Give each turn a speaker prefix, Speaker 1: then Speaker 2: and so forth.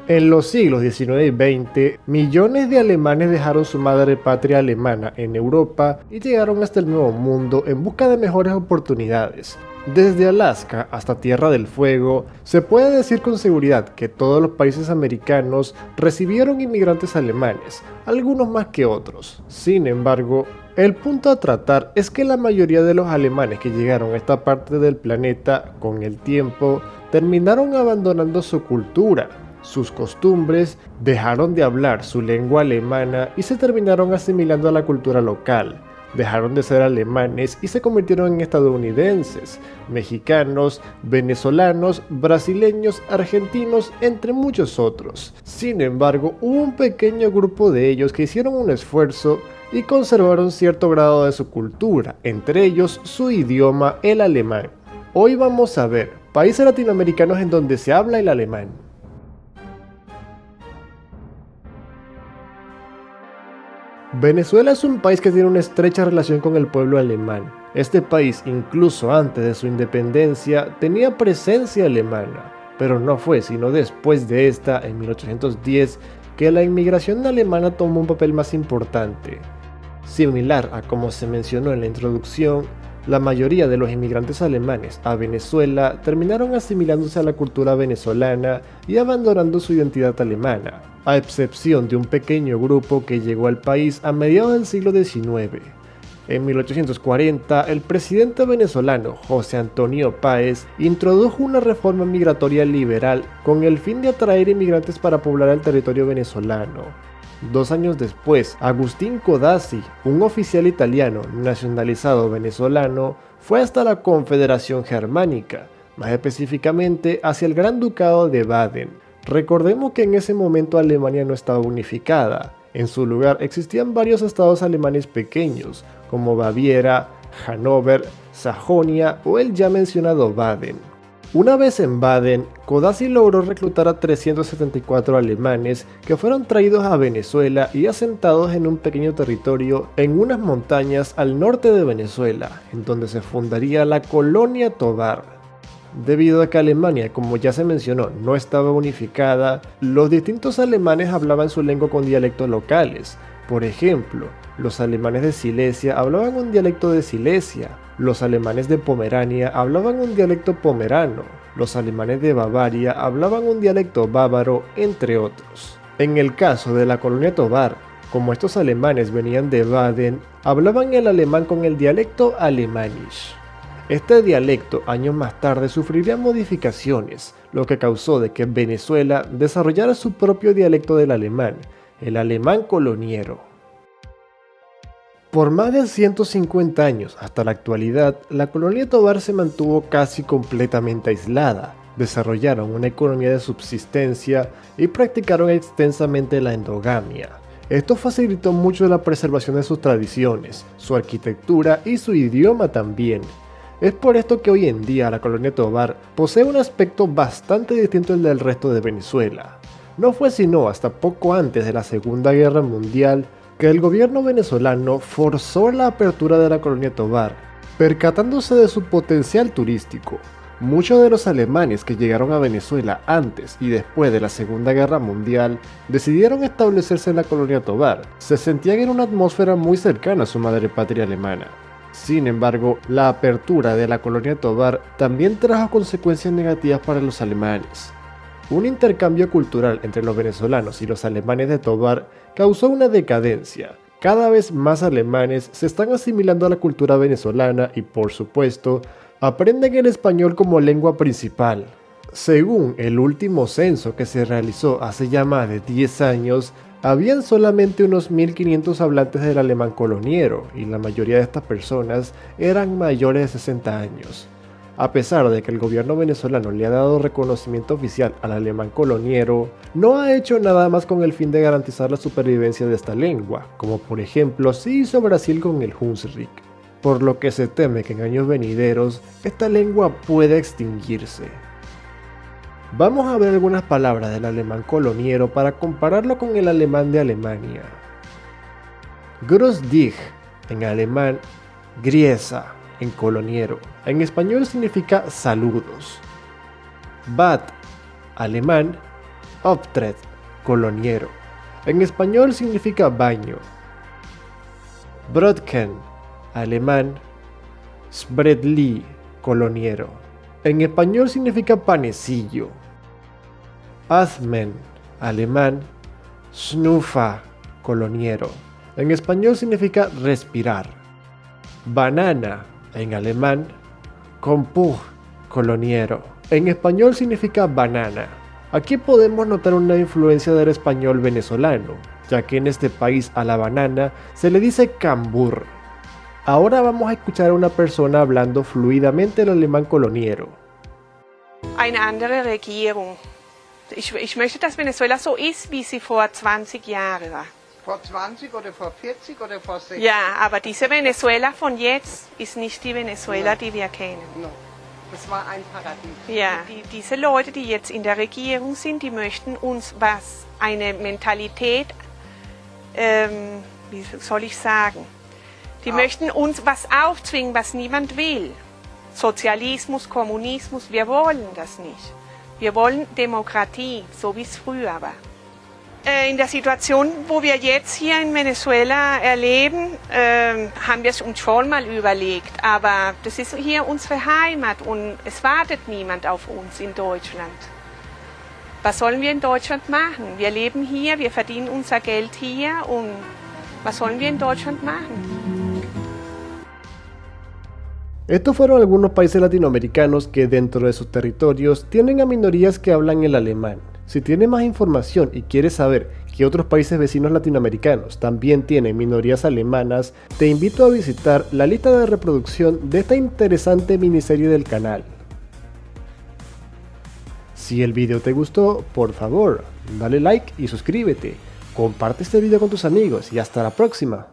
Speaker 1: En los siglos XIX y XX, millones de alemanes dejaron su madre patria alemana en Europa y llegaron hasta el Nuevo Mundo en busca de mejores oportunidades. Desde Alaska hasta Tierra del Fuego, se puede decir con seguridad que todos los países americanos recibieron inmigrantes alemanes, algunos más que otros. Sin embargo, el punto a tratar es que la mayoría de los alemanes que llegaron a esta parte del planeta, con el tiempo, terminaron abandonando su cultura, sus costumbres, dejaron de hablar su lengua alemana y se terminaron asimilando a la cultura local. Dejaron de ser alemanes y se convirtieron en estadounidenses, mexicanos, venezolanos, brasileños, argentinos, entre muchos otros. Sin embargo, hubo un pequeño grupo de ellos que hicieron un esfuerzo y conservaron cierto grado de su cultura, entre ellos su idioma, el alemán. Hoy vamos a ver países latinoamericanos en donde se habla el alemán. Venezuela es un país que tiene una estrecha relación con el pueblo alemán. Este país, incluso antes de su independencia, tenía presencia alemana, pero no fue sino después de esta, en 1810, que la inmigración alemana tomó un papel más importante. Similar a como se mencionó en la introducción, la mayoría de los inmigrantes alemanes a Venezuela terminaron asimilándose a la cultura venezolana y abandonando su identidad alemana, a excepción de un pequeño grupo que llegó al país a mediados del siglo XIX. En 1840, el presidente venezolano José Antonio Páez introdujo una reforma migratoria liberal con el fin de atraer inmigrantes para poblar el territorio venezolano. 2 años después, Agustín Codazzi, un oficial italiano nacionalizado venezolano, fue hasta la Confederación Germánica, más específicamente hacia el Gran Ducado de Baden. Recordemos que en ese momento Alemania no estaba unificada. En su lugar existían varios estados alemanes pequeños, como Baviera, Hannover, Sajonia o el ya mencionado Baden. Una vez en Baden, Codazzi logró reclutar a 374 alemanes que fueron traídos a Venezuela y asentados en un pequeño territorio en unas montañas al norte de Venezuela, en donde se fundaría la colonia Tovar. Debido a que Alemania, como ya se mencionó, no estaba unificada, los distintos alemanes hablaban su lengua con dialectos locales. Por ejemplo, los alemanes de Silesia hablaban un dialecto de Silesia, los alemanes de Pomerania hablaban un dialecto pomerano, los alemanes de Bavaria hablaban un dialecto bávaro, entre otros. En el caso de la colonia Tovar, como estos alemanes venían de Baden, hablaban el alemán con el dialecto alemanisch. Este dialecto años más tarde sufriría modificaciones, lo que causó de que Venezuela desarrollara su propio dialecto del alemán, el alemán coloniero. Por más de 150 años hasta la actualidad, la colonia Tovar se mantuvo casi completamente aislada, desarrollaron una economía de subsistencia y practicaron extensamente la endogamia. Esto facilitó mucho la preservación de sus tradiciones, su arquitectura y su idioma también. Es por esto que hoy en día la colonia Tovar posee un aspecto bastante distinto al del resto de Venezuela. No fue sino hasta poco antes de la Segunda Guerra Mundial que el gobierno venezolano forzó la apertura de la colonia Tovar, percatándose de su potencial turístico. Muchos de los alemanes que llegaron a Venezuela antes y después de la Segunda Guerra Mundial decidieron establecerse en la colonia Tovar. Se sentían en una atmósfera muy cercana a su madre patria alemana. Sin embargo, la apertura de la colonia Tovar también trajo consecuencias negativas para los alemanes. Un intercambio cultural entre los venezolanos y los alemanes de Tovar causó una decadencia. Cada vez más alemanes se están asimilando a la cultura venezolana y, por supuesto, aprenden el español como lengua principal. Según el último censo que se realizó hace ya más de 10 años, habían solamente unos 1500 hablantes del alemán coloniero y la mayoría de estas personas eran mayores de 60 años. A pesar de que el gobierno venezolano le ha dado reconocimiento oficial al alemán coloniero, no ha hecho nada más con el fin de garantizar la supervivencia de esta lengua, como por ejemplo sí hizo Brasil con el Hunsrück, por lo que se teme que en años venideros esta lengua pueda extinguirse. Vamos a ver algunas palabras del alemán coloniero para compararlo con el alemán de Alemania. Grüß dich, en alemán, Griesa, en coloniero. En español significa saludos. Bad, alemán, Optred, coloniero. En español significa baño. Brötchen, alemán. Sbredli, coloniero. En español significa panecillo. Atmen, alemán. Snuffa, coloniero. En español significa respirar. Banana, en alemán. Kompug, coloniero. En español significa banana. Aquí podemos notar una influencia del español venezolano, ya que en este país a la banana se le dice cambur. Ahora vamos a escuchar a una persona hablando fluidamente el alemán coloniero.
Speaker 2: Eine andere Regierung. Ich möchte, dass Venezuela so ist, wie sie vor 20 Jahren war.
Speaker 3: Vor 20 oder vor 40 oder vor 60?
Speaker 2: Ja, aber diese Venezuela von jetzt ist nicht die Venezuela, die wir kennen.
Speaker 3: No. Das war ein Paradies.
Speaker 2: Ja, diese Leute, die jetzt in der Regierung sind, die möchten uns eine Mentalität, wie soll ich sagen, die möchten uns was aufzwingen, was niemand will. Sozialismus, Kommunismus, wir wollen das nicht. Wir wollen Demokratie, so wie es früher war. In der Situation, wo wir jetzt hier in Venezuela erleben, haben wir es uns schon mal überlegt. Aber das ist hier unsere Heimat und es wartet niemand auf uns in Deutschland. Was sollen wir in Deutschland machen? Wir leben hier, wir verdienen unser Geld hier und was sollen wir in Deutschland machen?
Speaker 1: Estos fueron algunos países latinoamericanos que dentro de sus territorios tienen a minorías que hablan el alemán. Si tienes más información y quieres saber que otros países vecinos latinoamericanos también tienen minorías alemanas, te invito a visitar la lista de reproducción de esta interesante miniserie del canal. Si el video te gustó, por favor, dale like y suscríbete. Comparte este video con tus amigos y hasta la próxima.